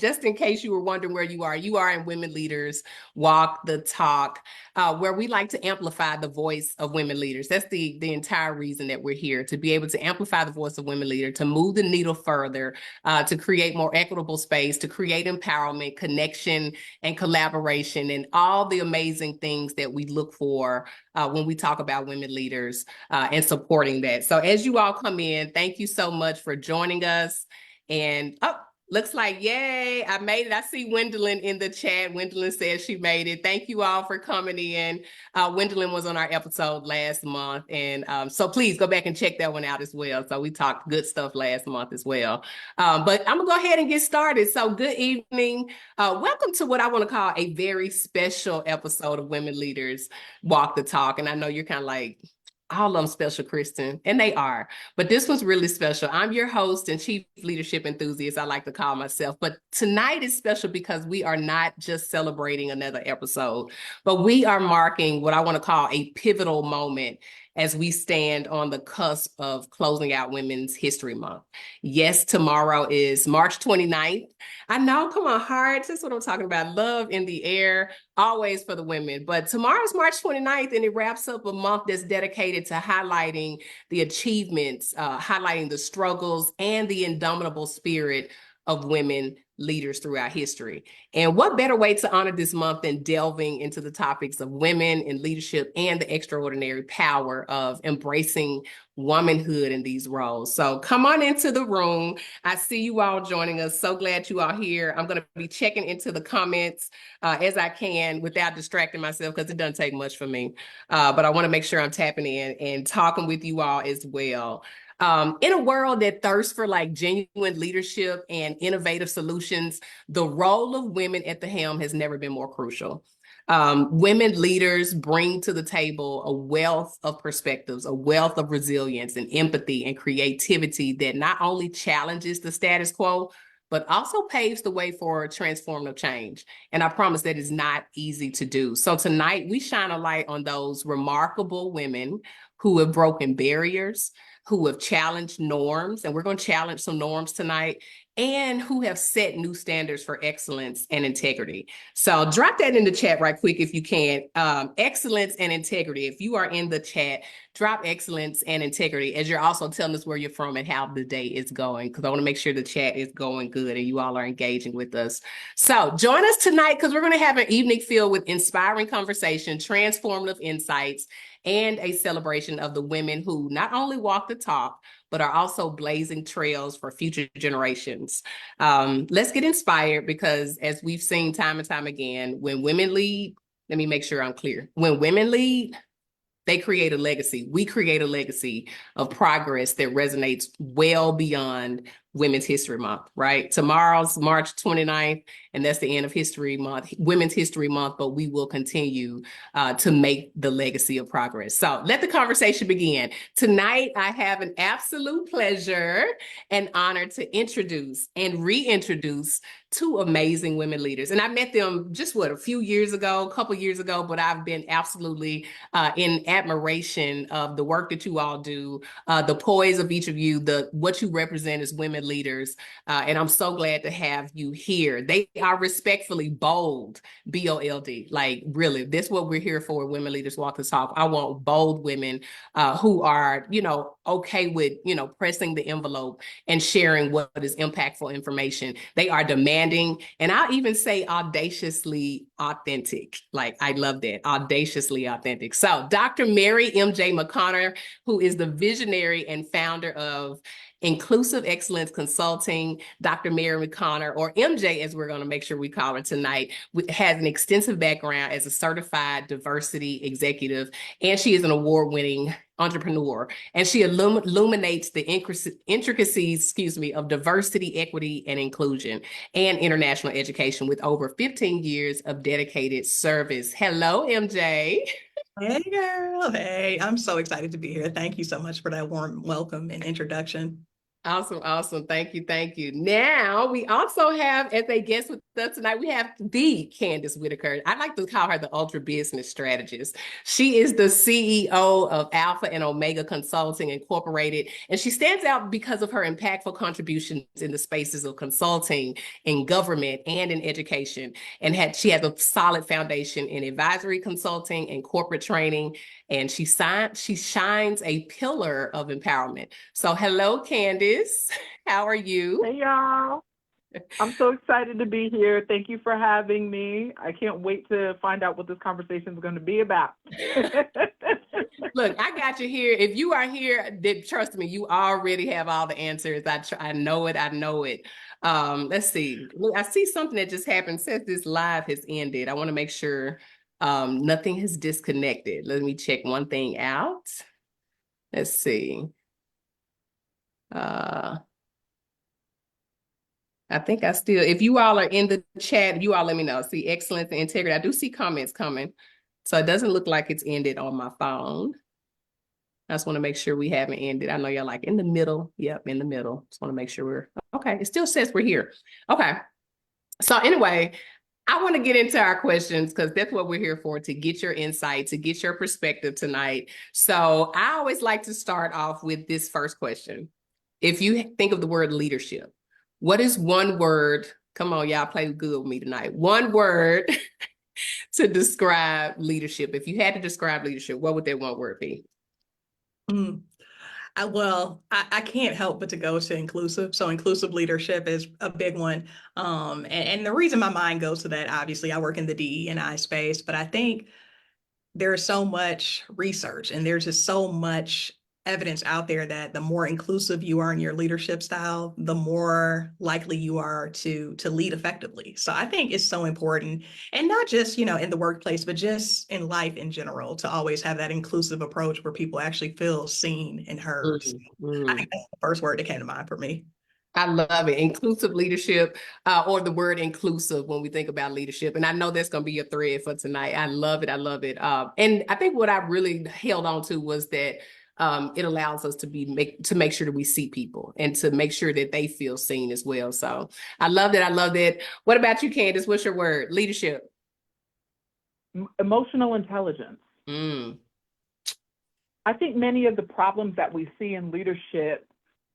just in case you were wondering where you are in Women Leaders Walk the Talk, where we like to amplify the voice of women leaders. That's the entire reason that we're here, to be able to amplify the voice of women leaders, to move the needle further, to create more equitable space, to create empowerment, connection, and collaboration, and all the amazing things that we look for when we talk about women leaders and supporting that. So as you all come in, thank you so much for joining us. And looks like, yay, I made it. I see Gwendolyn in the chat. Gwendolyn says she made it. Thank you all for coming in. Gwendolyn was on our episode last month. And so please go back and check that one out as well. So we talked good stuff last month as well. But I'm going to go ahead and get started. So good evening. Welcome to what I want to call a very special episode of Women Leaders Walk the Talk. And I know you're kind of like, all of them special, Kristen, and they are. But this one's really special. I'm your host and chief leadership enthusiast, I like to call myself. But tonight is special because we are not just celebrating another episode, but we are marking what I want to call a pivotal moment as we stand on the cusp of closing out Women's History Month. Yes, tomorrow is March 29th. I know, come on, hearts, that's what I'm talking about. Love in the air, always for the women. But tomorrow's March 29th, and it wraps up a month that's dedicated to highlighting the achievements, highlighting the struggles, and the indomitable spirit of women leaders throughout history. And what better way to honor this month than delving into the topics of women in leadership and the extraordinary power of embracing womanhood in these roles. So come on into the room. I see you all joining us. So glad you all here. I'm going to be checking into the comments as I can without distracting myself, because it doesn't take much for me. But I want to make sure I'm tapping in and talking with you all as well. In a world that thirsts for like genuine leadership and innovative solutions, the role of women at the helm has never been more crucial. Women leaders bring to the table a wealth of perspectives, a wealth of resilience and empathy and creativity that not only challenges the status quo, but also paves the way for transformative change. And I promise that is not easy to do. So tonight we shine a light on those remarkable women who have broken barriers, who have challenged norms, and we're going to challenge some norms tonight, and who have set new standards for excellence and integrity. So drop that in the chat right quick if you can. Excellence and integrity. If you are in the chat, drop excellence and integrity, as you're also telling us where you're from and how the day is going, because I want to make sure the chat is going good and you all are engaging with us. So join us tonight, because we're going to have an evening filled with inspiring conversation, transformative insights, and a celebration of the women who not only walk the talk, but are also blazing trails for future generations. Let's get inspired, because as we've seen time and time again, when women lead, let me make sure I'm clear. When women lead, they create a legacy. We create a legacy of progress that resonates well beyond Women's History Month, right? Tomorrow's March 29th, and that's the end of History Month, Women's History Month, but we will continue to make the legacy of progress. So let the conversation begin. Tonight, I have an absolute pleasure and honor to introduce and reintroduce two amazing women leaders. And I met them just a couple years ago, but I've been absolutely in admiration of the work that you all do, the poise of each of you, what you represent as women leaders. And I'm so glad to have you here. They are respectfully bold, B-O-L-D. Like, really, that's what we're here for. Women Leaders Walk the Talk. I want bold women who are, okay with, pressing the envelope and sharing what is impactful information. They are demanding, and I'll even say audaciously authentic. Like, I love that, audaciously authentic. So Dr. Mary M.J. McConner, who is the visionary and founder of Inclusive Excellence Consulting. Dr. Mary McConner, or MJ as we're going to make sure we call her tonight, has an extensive background as a certified diversity executive, and she is an award-winning entrepreneur, and she illuminates the intricacies, of diversity, equity, and inclusion, and international education with over 15 years of dedicated service. Hello, MJ. Hey, girl. Hey, I'm so excited to be here. Thank you so much for that warm welcome and introduction. Awesome, awesome. Thank you, thank you. Now we also have as a guest with us tonight, we have the Kandice Whitaker. I like to call her the ultra business strategist. She is the CEO of Alpha and Omega Consulting Incorporated, and she stands out because of her impactful contributions in the spaces of consulting, in government, and in education. And she has a solid foundation in advisory consulting and corporate training, and she shines a pillar of empowerment. So hello, Kandice. How are you? Hey y'all. I'm so excited to be here. Thank you for having me. I can't wait to find out what this conversation is going to be about. Look, I got you here. If you are here, trust me, you already have all the answers. I know it. I know it. Let's see. Look, I see something that just happened. It says this live has ended. I want to make sure nothing has disconnected. Let me check one thing out. Let's see. I think if you all are in the chat, you all let me know. See, excellence and integrity. I do see comments coming. So it doesn't look like it's ended on my phone. I just want to make sure we haven't ended. I know you're like in the middle. Yep, in the middle. Just want to make sure we're okay. It still says we're here. Okay. So anyway, I want to get into our questions because that's what we're here for, to get your insight, to get your perspective tonight. So I always like to start off with this first question. If you think of the word leadership, what is one word? Come on, y'all play good with me tonight. One word to describe leadership. If you had to describe leadership, what would that one word be? I can't help but to go to inclusive. So inclusive leadership is a big one. And the reason my mind goes to that, obviously, I work in the DE&I space, but I think there's so much research and there's just so much evidence out there that the more inclusive you are in your leadership style, the more likely you are to lead effectively. So I think it's so important, and not just, in the workplace, but just in life in general, to always have that inclusive approach where people actually feel seen and heard. I think that's the first word that came to mind for me. I love it. Inclusive leadership, or the word inclusive when we think about leadership. And I know that's going to be a thread for tonight. I love it. I love it. And I think what I really held on to was that it allows us to make sure that we see people and to make sure that they feel seen as well. So I love that. I love that. What about you, Kandice? What's your word? Leadership. Emotional intelligence. I think many of the problems that we see in leadership,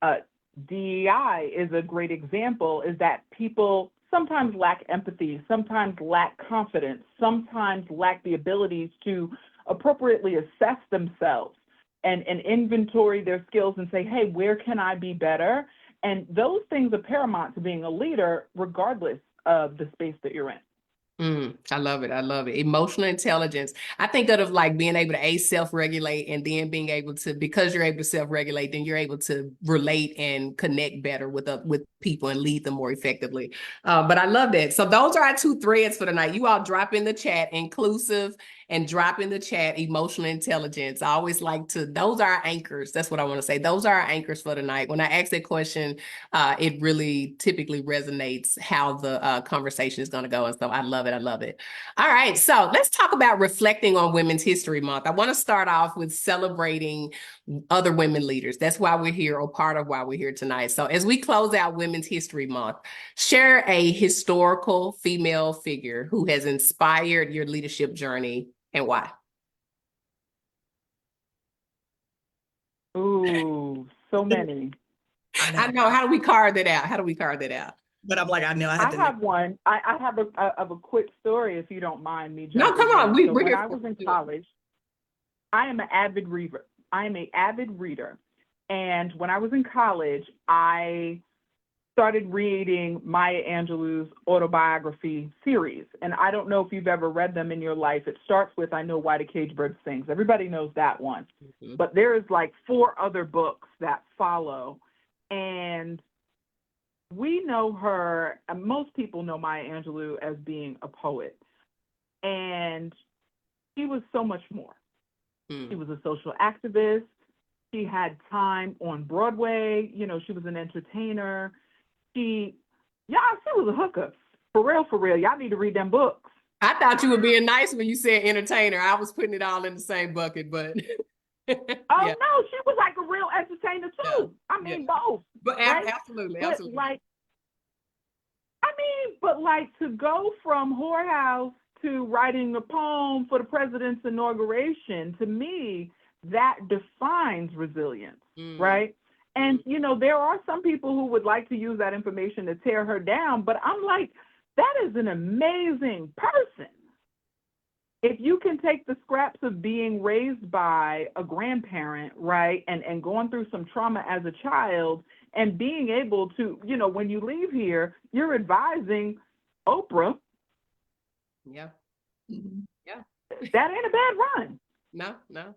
DEI is a great example, is that people sometimes lack empathy, sometimes lack confidence, sometimes lack the abilities to appropriately assess themselves and inventory their skills and say, hey, where can I be better? And those things are paramount to being a leader, regardless of the space that you're in. I love it. I love it. Emotional intelligence. I think of like being able to self-regulate, and then being able to, because you're able to self-regulate, then you're able to relate and connect better with people and lead them more effectively. But I love that. So those are our two threads for tonight. You all drop in the chat inclusive and drop in the chat emotional intelligence. I always like to, those are our anchors. That's what I want to say. Those are our anchors for tonight. When I ask that question, it really typically resonates how the conversation is going to go. And so I love it. I love it. All right. So let's talk about reflecting on Women's History Month. I want to start off with celebrating other women leaders. That's why we're here, or part of why we're here tonight. So as we close out Women's History Month, share a historical female figure who has inspired your leadership journey and why. Ooh, so many. I know. How do we carve that out? How do we carve that out? But I'm like, I know I have one. I have a quick story, if you don't mind me. No, come on. When I was in college, I am an avid reader. And when I was in college, I started reading Maya Angelou's autobiography series. And I don't know if you've ever read them in your life. It starts with, I Know Why the Caged Bird Sings. Everybody knows that one. Mm-hmm. But there is like 4 other books that follow. And we know her, and most people know Maya Angelou as being a poet. And she was so much more. She was a social activist. She had time on Broadway. She was an entertainer. She was a hooker. For real. Y'all need to read them books. I thought you were being nice when you said entertainer. I was putting it all in the same bucket, but Oh Yeah, no, she was like a real entertainer yeah, too. I yeah. mean both, But right? absolutely, But absolutely. like, I mean, but like to go from whorehouse to writing a poem for the president's inauguration, to me, that defines resilience, Mm, right? And you know, there are some people who would like to use that information to tear her down, but I'm like, that is an amazing person. If you can take the scraps of being raised by a grandparent, right, and going through some trauma as a child, and being able to, you know, when you leave here, you're advising Oprah, yeah, Mhm. yeah. that ain't a bad run. No, no.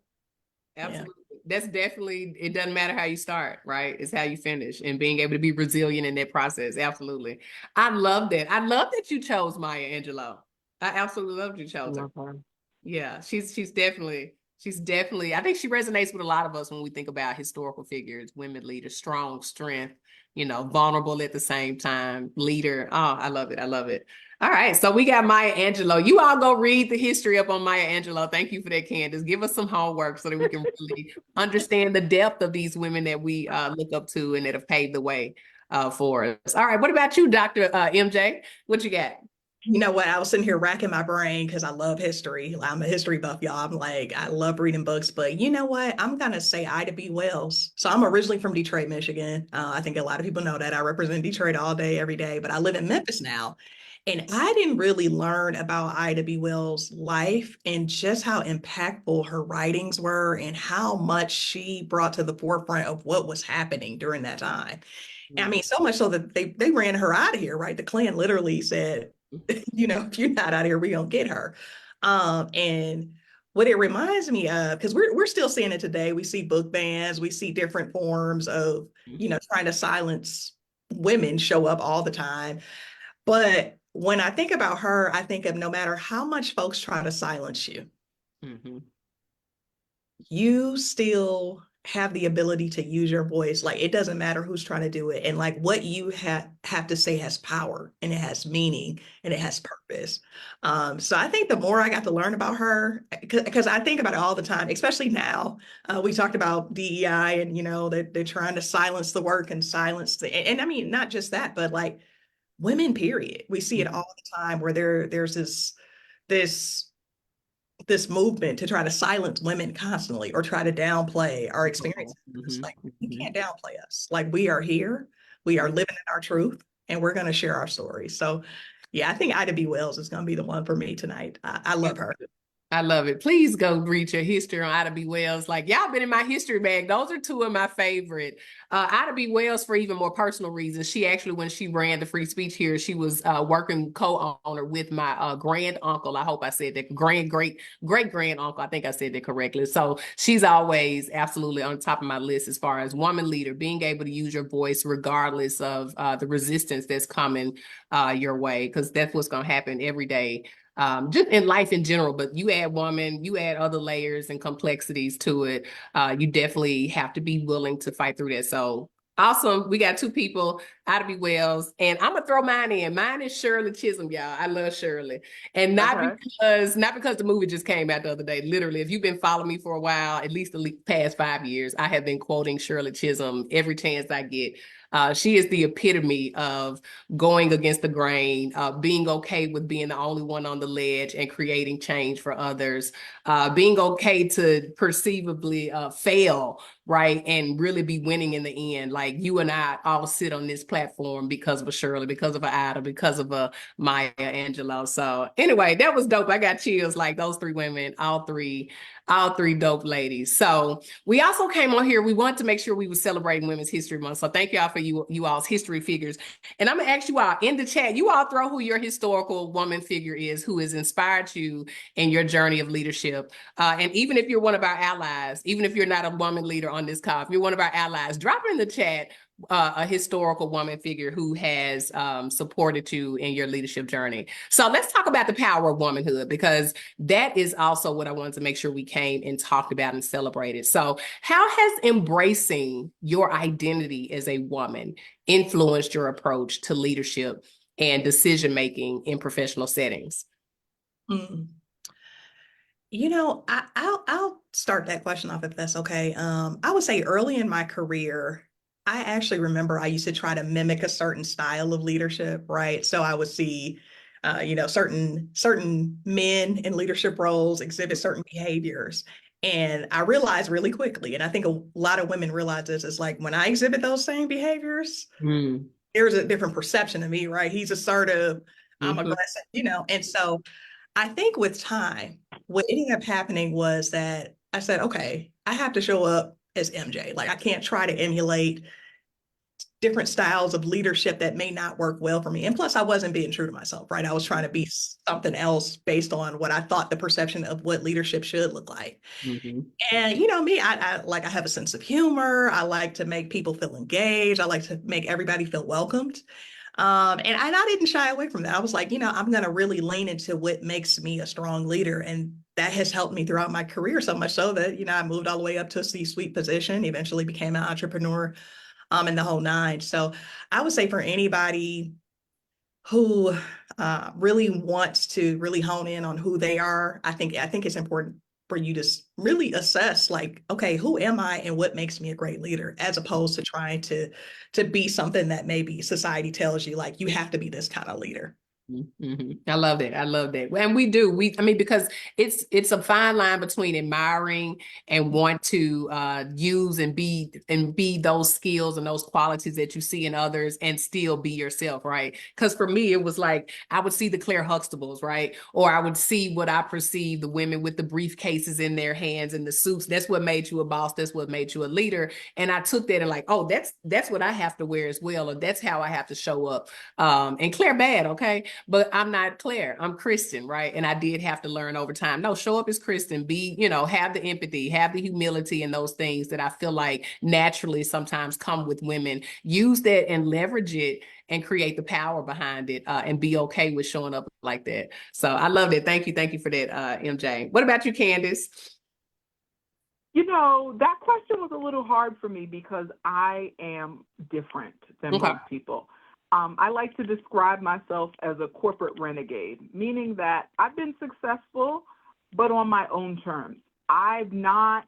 Yeah. Absolutely. That's definitely, it doesn't matter how you start, right? It's how you finish and being able to be resilient in that process. Absolutely. I love that. I love that you chose Maya Angelou. I absolutely love that you chose her. Love her. Yeah, she's definitely, I think she resonates with a lot of us when we think about historical figures, women leaders, strong, strength, vulnerable at the same time, leader. Oh, I love it. I love it. All right, so we got Maya Angelou. You all go read the history up on Maya Angelou. Thank you for that, Candace. Give us some homework so that we can really understand the depth of these women that we look up to and that have paved the way for us. All right, what about you, Dr. MJ? What you got? You know what? I was sitting here racking my brain because I love history. I'm a history buff, y'all. I'm like, I love reading books, but you know what? I'm gonna say Ida B. Wells. So I'm originally from Detroit, Michigan. I think a lot of people know that. I represent Detroit all day, every day, but I live in Memphis now. And I didn't really learn about Ida B. Wells' life and just how impactful her writings were and how much she brought to the forefront of what was happening during that time. And I mean, so much so that they ran her out of here, right? The Klan literally said, if you're not out here, we don't get her. And what it reminds me of, because we're still seeing it today. We see book bans, we see different forms of, trying to silence women show up all the time. But when I think about her, I think of no matter how much folks try to silence you, Mm-hmm. you still have the ability to use your voice. Like it doesn't matter who's trying to do it. And like what you have to say has power and it has meaning and it has purpose. So I think the more I got to learn about her, because I think about it all the time, especially now. We talked about DEI and they're trying to silence the work and silence and I mean not just that, but like women, period. We see it all the time where there's this this movement to try to silence women constantly or try to downplay our experiences. It's Mm-hmm. like, you Mm-hmm. can't downplay us. Like we are here, we are living in our truth, and we're going to share our story. So, yeah, I think Ida B. Wells is going to be the one for me tonight. I love her. I love it. Please go read your history on Ida B. Wells. Like y'all been in my history bag. Those are two of my favorite. Ida B. Wells for even more personal reasons. She actually, when she ran the free speech here, she was working co-owner with my grand uncle. I hope I said that great grand uncle. I think I said that correctly. So she's always absolutely on top of my list as far as woman leader, being able to use your voice regardless of the resistance that's coming your way, because that's what's going to happen every day, just in life in general. But you add woman, you add other layers and complexities to it. You definitely have to be willing to fight through that. So awesome. We got two people, Ida B. Wells, and I'm gonna throw mine in. Mine is Shirley Chisholm, y'all. I love Shirley. And Okay. not because the movie just came out the other day. Literally, if you've been following me for a while, at least the past 5 years, I have been quoting Shirley Chisholm every chance I get. She is the epitome of going against the grain, being okay with being the only one on the ledge and creating change for others, being okay to perceivably fail, right? And really be winning in the end. Like you and I all sit on this platform because of a Shirley, because of a Ada, because of a Maya Angelou. So anyway, that was dope. I got chills, like those three women, all three dope ladies. So we also came on here. We wanted to make sure we were celebrating Women's History Month. So thank y'all for you all's history figures. And I'm gonna ask you all in the chat, you all throw who your historical woman figure is, who has inspired you in your journey of leadership. And even if you're one of our allies, even if you're not a woman leader on this call, if you're one of our allies, drop in the chat a historical woman figure who has supported you in your leadership journey. So let's talk about the power of womanhood, because that is also what I wanted to make sure we came and talked about and celebrated. So how has embracing your identity as a woman influenced your approach to leadership and decision making in professional settings? Mm. I'll start that question off if that's okay. I would say early in my career, I actually remember I used to try to mimic a certain style of leadership, right? So I would see, certain men in leadership roles exhibit certain behaviors. And I realized really quickly, and I think a lot of women realize this, is like when I exhibit those same behaviors, Mm. there's a different perception of me, right? He's assertive, I'm Mhm. aggressive, and so I think with time, what ended up happening was that I said, okay, I have to show up as MJ. Like I can't try to emulate different styles of leadership that may not work well for me. And plus, I wasn't being true to myself, right? I was trying to be something else based on what I thought the perception of what leadership should look like. Mhm. And me, I have a sense of humor. I like to make people feel engaged. I like to make everybody feel welcomed. And I didn't shy away from that. I was like, I'm going to really lean into what makes me a strong leader. And that has helped me throughout my career so much so that, I moved all the way up to a C-suite position, eventually became an entrepreneur, and the whole nine. So I would say for anybody who really wants to really hone in on who they are, I think it's important for you to really assess, like, okay, who am I and what makes me a great leader, as opposed to trying to be something that maybe society tells you, like, you have to be this kind of leader. Mhm. I love that. I love that. And we do. I mean, because it's a fine line between admiring and want to use and be those skills and those qualities that you see in others and still be yourself, right? Because for me, it was like I would see the Claire Huxtables, right? Or I would see what I perceive the women with the briefcases in their hands and the suits. That's what made you a boss. That's what made you a leader. And I took that and like, oh, that's what I have to wear as well, or that's how I have to show up. And Claire bad, okay? But I'm not Claire. I'm Kristen, right? And I did have to learn over time. No, show up as Kristen. Be, have the empathy, have the humility, and those things that I feel like naturally sometimes come with women. Use that and leverage it and create the power behind it, and be okay with showing up like that. So I love it. Thank you for that, MJ. What about you, Kandice? That question was a little hard for me because I am different than Okay. most people. I like to describe myself as a corporate renegade, meaning that I've been successful, but on my own terms. I've not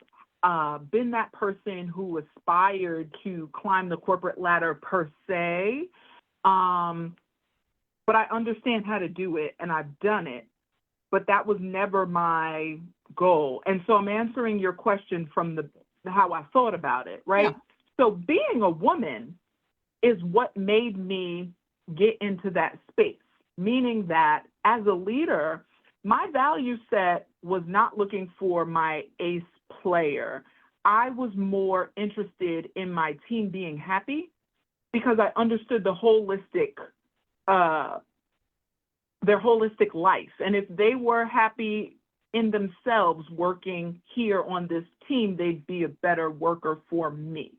been that person who aspired to climb the corporate ladder per se, but I understand how to do it and I've done it, but that was never my goal. And so I'm answering your question from how I thought about it, right? Yeah. So being a woman is what made me get into that space, meaning that as a leader, my value set was not looking for my ace player. I was more interested in my team being happy because I understood their holistic life. And if they were happy in themselves working here on this team, they'd be a better worker for me.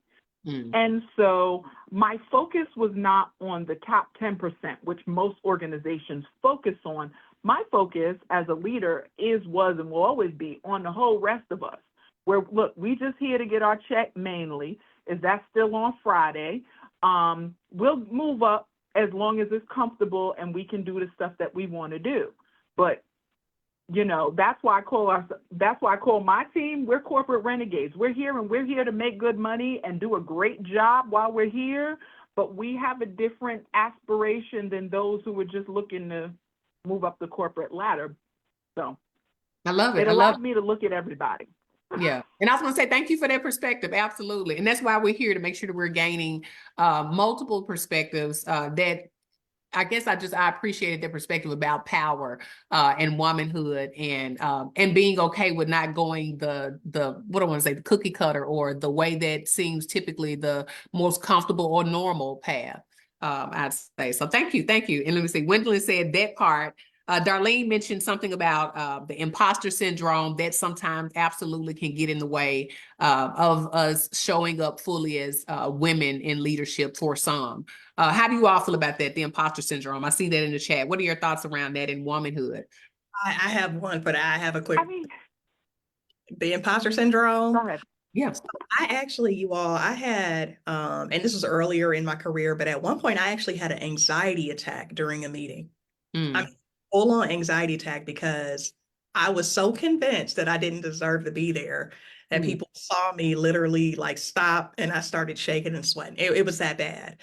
And so my focus was not on the top 10%, which most organizations focus on. My focus as a leader was, and will always be on the whole rest of us. Where, look, we just here to get our check mainly. Is that still on Friday? We'll move up as long as it's comfortable and we can do the stuff that we want to do. But that's why I call my team, we're corporate renegades. We're here to make good money and do a great job while we're here, but we have a different aspiration than those who are just looking to move up the corporate ladder. So I love it. it allowed me to look at everybody. Yeah. And I was going to say, thank you for that perspective. Absolutely. And that's why we're here, to make sure that we're gaining multiple perspectives, that I guess I appreciated their perspective about power, and womanhood, and being okay with not going the what I want to say, the cookie cutter, or the way that seems typically the most comfortable or normal path. I'd say. So thank you. And let me see. Gwendolyn said that part. Darlene mentioned something about the imposter syndrome that sometimes absolutely can get in the way of us showing up fully as women in leadership for some. How do you all feel about that, the imposter syndrome? I see that in the chat. What are your thoughts around that in womanhood? I have one, but I have a quick. I mean, The imposter syndrome. go ahead. Yeah. So I actually, I had, and this was earlier in my career, but at one point I actually had an anxiety attack during a meeting. I mean, full on anxiety attack, because I was so convinced that I didn't deserve to be there that people saw me literally like stop, and I started shaking and sweating. It was that bad.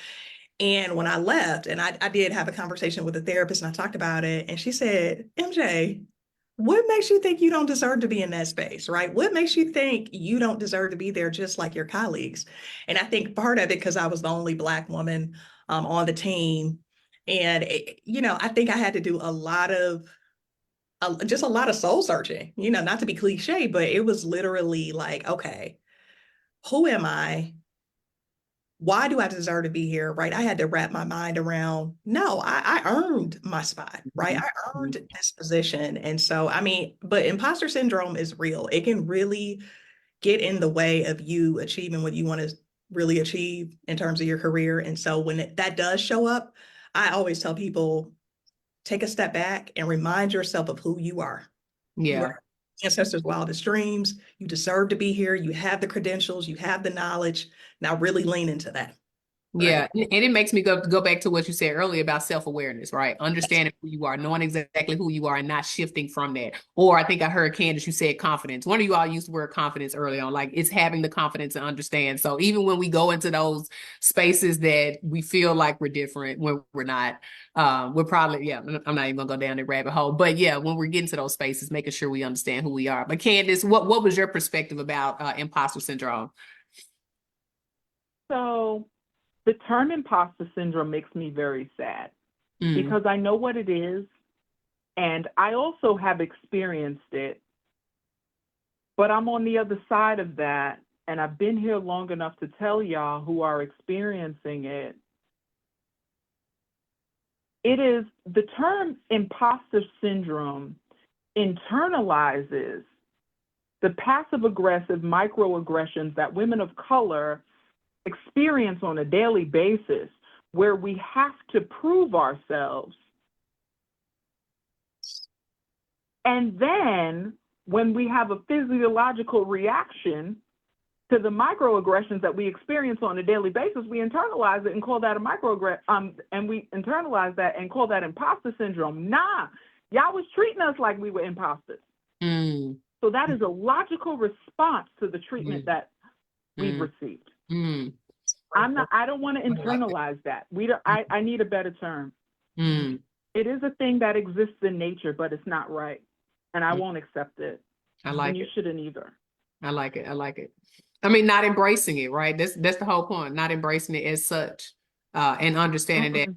And when I left, and I did have a conversation with a therapist and I talked about it, and she said, MJ, what makes you think you don't deserve to be in that space, right? What makes you think you don't deserve to be there just like your colleagues? And I think part of it, because I was the only Black woman on the team. And, I think I had to do just a lot of soul searching, not to be cliche, but it was literally like, okay, who am I? Why do I deserve to be here? Right. I had to wrap my mind around, no, I earned my spot, right? I earned this position. And so, I mean, but imposter syndrome is real. It can really get in the way of you achieving what you want to really achieve in terms of your career. And so when that does show up, I always tell people, take a step back and remind yourself of who you are. You Yeah. are ancestors' wildest dreams. You deserve to be here. You have the credentials. You have the knowledge. Now really lean into that. Yeah, and it makes me go back to what you said earlier about self-awareness, right? Understanding who you are, knowing exactly who you are, and not shifting from that. Or I think I heard Kandice, you said confidence. One of you all used the word confidence early on, like it's having the confidence to understand. So even when we go into those spaces that we feel like we're different, when we're not, we're probably, yeah, I'm not even gonna go down the rabbit hole. But yeah, when we're getting to those spaces, making sure we understand who we are. But Kandice, what was your perspective about imposter syndrome? So the term imposter syndrome makes me very sad because I know what it is, and I also have experienced it, but I'm on the other side of that, and I've been here long enough to tell y'all who are experiencing it. It is the term imposter syndrome internalizes the passive-aggressive microaggressions that women of color experience on a daily basis, where we have to prove ourselves. And then when we have a physiological reaction to the microaggressions that we experience on a daily basis, we internalize it and call that a microaggression, and we internalize that and call that imposter syndrome. Nah, y'all was treating us like we were imposters. So that is a logical response to the treatment that we've received. I don't want to internalize that. I need a better term. It is a thing that exists in nature, but it's not right. And I won't accept it. I like it. And you shouldn't either. I like it. I like it. I mean, not embracing it, right? That's the whole point. Not embracing it as such, and understanding that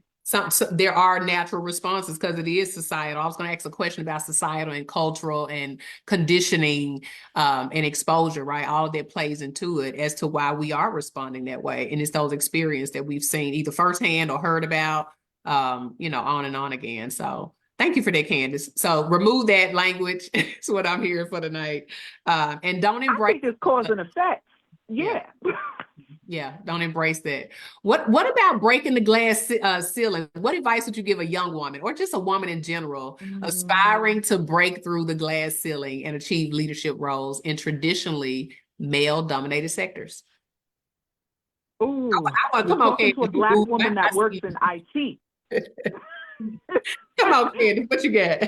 there are natural responses because it is societal. I was going to ask a question about societal and cultural and conditioning, and exposure, right? All of that plays into it as to why we are responding that way. And it's those experiences that we've seen either firsthand or heard about, on and on again. So thank you for that, Kandice. So remove that language. It's what I'm hearing for tonight. And don't embrace. I think it's cause and effect. Yeah. Yeah, don't embrace that. What about breaking the glass ceiling? What advice would you give a young woman or just a woman in general aspiring to break through the glass ceiling and achieve leadership roles in traditionally male-dominated sectors? Ooh, come on, talking to a Black woman that works in IT. Come on, Kandice, what you got?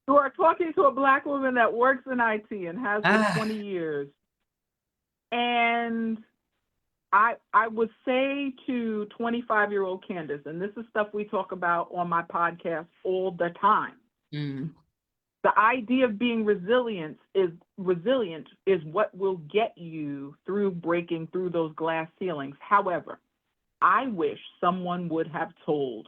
You are talking to a Black woman that works in IT and has for 20 years. And I would say to 25-year-old Kandice, and this is stuff we talk about on my podcast all the time. The idea of being resilient is what will get you through breaking through those glass ceilings. However, I wish someone would have told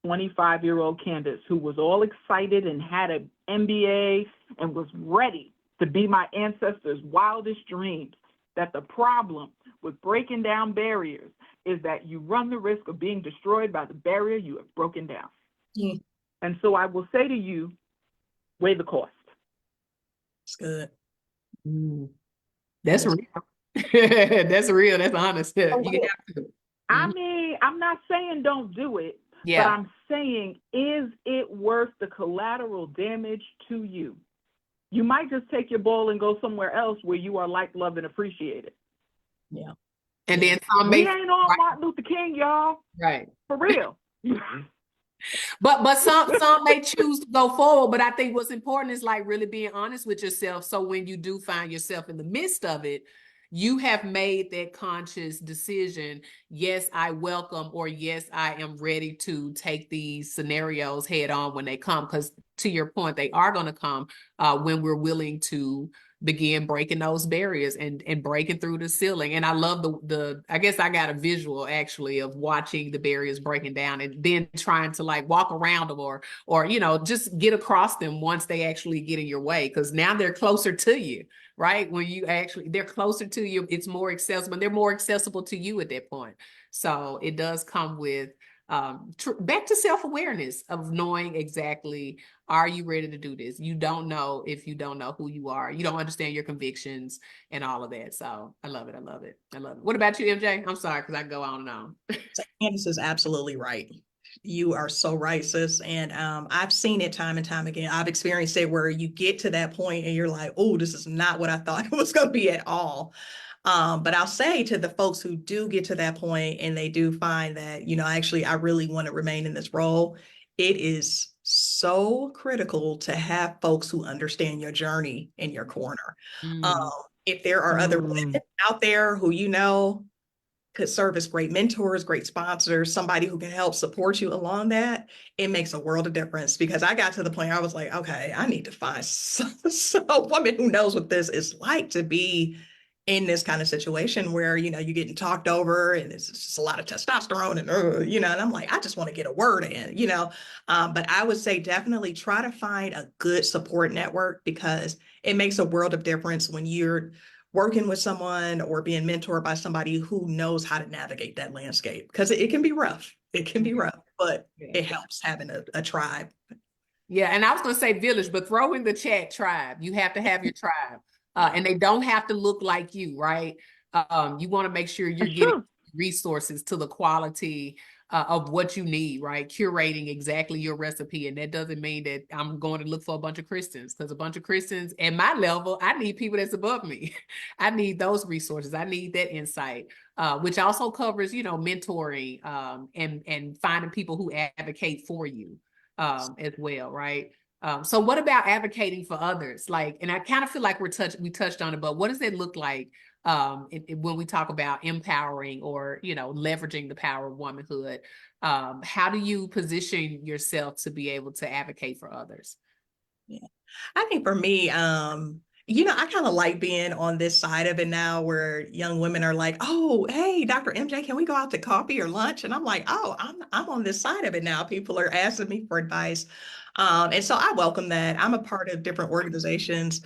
25-year-old Kandice, who was all excited and had an MBA and was ready to be my ancestors' wildest dreams, that the problem with breaking down barriers is that you run the risk of being destroyed by the barrier you have broken down. And so I will say to you, weigh the cost. It's good. That's real. That's real. That's honest. You have to. I mean, I'm not saying don't do it, but I'm saying, is it worth the collateral damage to you? You might just take your ball and go somewhere else where you are liked, loved, and appreciated. Yeah. And then we ain't on Martin Luther King, y'all. Right. For real. But some may choose to go forward. But I think what's important is like really being honest with yourself. So when you do find yourself in the midst of it, you have made that conscious decision. Yes, I welcome, or yes, I am ready to take these scenarios head on when they come. Because to your point, they are going to come when we're willing to begin breaking those barriers and breaking through the ceiling. And I love the I guess I got a visual actually of watching the barriers breaking down and then trying to like walk around them or just get across them once they actually get in your way, because now they're closer to you, right? When you actually they're closer to you, it's more accessible, and they're more accessible to you at that point. So it does come with back to self-awareness of knowing exactly, are you ready to do this? You don't know if you don't know who you are. You don't understand your convictions and all of that. So I love it. I love it. I love it. What about you, MJ? I'm sorry, because I go on and on. Candice is absolutely right. You are so right, sis. And I've seen it time and time again. I've experienced it where you get to that point and you're like, oh, this is not what I thought it was going to be at all. But I'll say to the folks who do get to that point and they do find that, actually, I really want to remain in this role, it is so critical to have folks who understand your journey in your corner. Um, Mm. if there are other women out there who could serve as great mentors, great sponsors, somebody who can help support you along that, it makes a world of difference. Because I got to the point where I was like, okay, I need to find a woman who knows what this is like to be in this kind of situation where, you're getting talked over and it's just a lot of testosterone and I'm like, I just want to get a word in. But I would say definitely try to find a good support network, because it makes a world of difference when you're working with someone or being mentored by somebody who knows how to navigate that landscape, because it can be rough. It can be rough, but it helps having a tribe. Yeah, and I was going to say village, but throw in the chat tribe. You have to have your tribe, and they don't have to look like you, right? You want to make sure you're getting resources to the quality of what you need, right? Curating exactly your recipe, and that doesn't mean that I'm going to look for a bunch of Christians, because a bunch of Christians at my level, I need people that's above me. I need those resources. I need that insight, which also covers, mentoring and finding people who advocate for you as well, right? So what about advocating for others? Like, and I kind of feel like we touched on it, but what does it look like when we talk about empowering or, leveraging the power of womanhood? How do you position yourself to be able to advocate for others? Yeah. I think for me, I kind of like being on this side of it now where young women are like, oh, hey, Dr. MJ, can we go out to coffee or lunch? And I'm like, oh, I'm on this side of it now. People are asking me for advice. And so I welcome that. I'm a part of different organizations,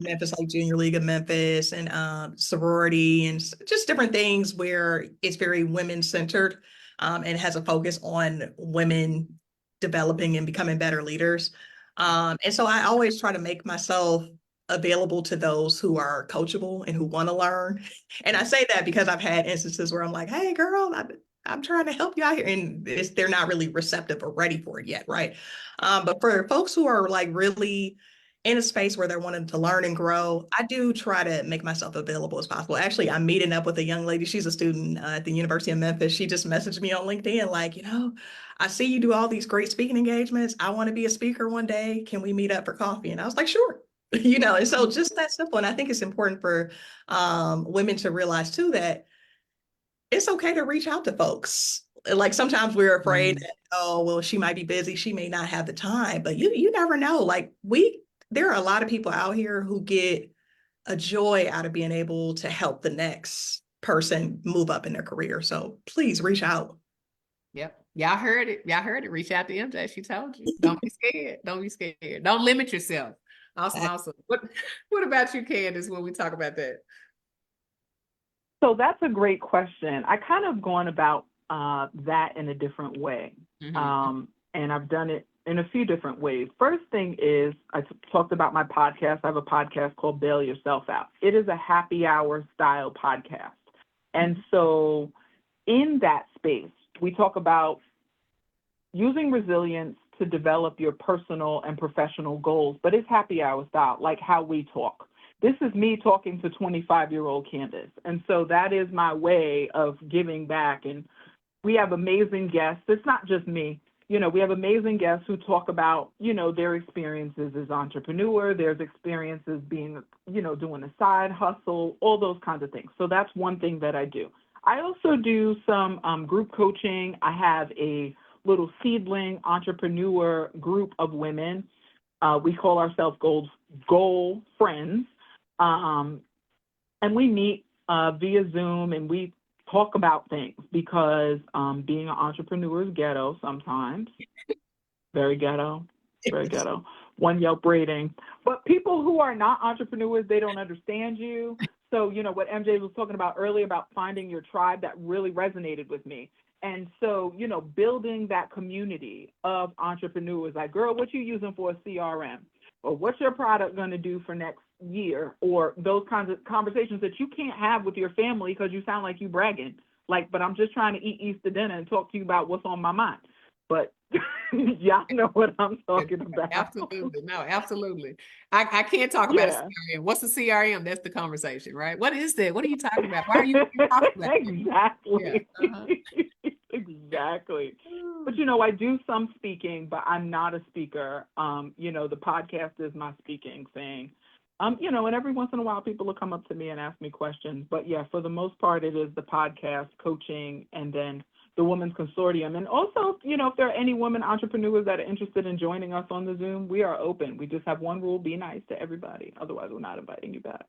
Memphis, like Junior League of Memphis and sorority and just different things where it's very women centered and has a focus on women developing and becoming better leaders. And so I always try to make myself available to those who are coachable and who want to learn. And I say that because I've had instances where I'm like, hey, girl, I'm trying to help you out here. And they're not really receptive or ready for it yet, right? But for folks who are like really in a space where they're wanting to learn and grow, I do try to make myself available as possible. Actually, I'm meeting up with a young lady. She's a student at the University of Memphis. She just messaged me on LinkedIn, like, I see you do all these great speaking engagements. I want to be a speaker one day. Can we meet up for coffee? And I was like, sure. And so just that simple. And I think it's important for women to realize too that it's okay to reach out to folks. Like sometimes we're afraid that, oh, well, she might be busy. She may not have the time, but you never know. Like there are a lot of people out here who get a joy out of being able to help the next person move up in their career. So please reach out. Yep. Y'all heard it. Y'all heard it. Reach out to MJ. She told you. Don't be scared. Don't be scared. Don't limit yourself. Awesome. Awesome. What about you, Kandice, when we talk about that? So that's a great question. I kind of gone about that in a different way. And I've done it in a few different ways. First thing is, I talked about my podcast. I have a podcast called Bail Yourself Out. It is a happy hour style podcast. And so in that space, we talk about using resilience to develop your personal and professional goals, but it's happy hour style, like how we talk. This is me talking to 25-year-old Kandice. And so that is my way of giving back. And we have amazing guests. It's not just me. we have amazing guests who talk about, their experiences as entrepreneur, there's experiences being, doing a side hustle, all those kinds of things. So that's one thing that I do. I also do some group coaching. I have a little seedling entrepreneur group of women. We call ourselves Goal Friends. And we meet via Zoom, and we talk about things, because being an entrepreneur is ghetto sometimes. Very ghetto, very ghetto. One Yelp rating. But people who are not entrepreneurs, they don't understand you. So, what MJ was talking about earlier about finding your tribe, that really resonated with me. And so, building that community of entrepreneurs, like, girl, what you using for a CRM? Or what's your product going to do for next year? Or those kinds of conversations that you can't have with your family because you sound like you bragging. Like, but I'm just trying to eat Easter dinner and talk to you about what's on my mind. But y'all know what I'm talking about. Absolutely. No, absolutely. I can't talk about a Yeah. CRM. What's a CRM? That's the conversation, right? What is that? What are you talking about? Why are you talking about that? Exactly. Yeah. Uh-huh. Exactly. But I do some speaking, but I'm not a speaker. The podcast is my speaking thing. And every once in a while people will come up to me and ask me questions. But yeah, for the most part, it is the podcast, coaching, and then the Women's Consortium. And also, if there are any women entrepreneurs that are interested in joining us on the Zoom, we are open. We just have one rule: be nice to everybody. Otherwise, we're not inviting you back.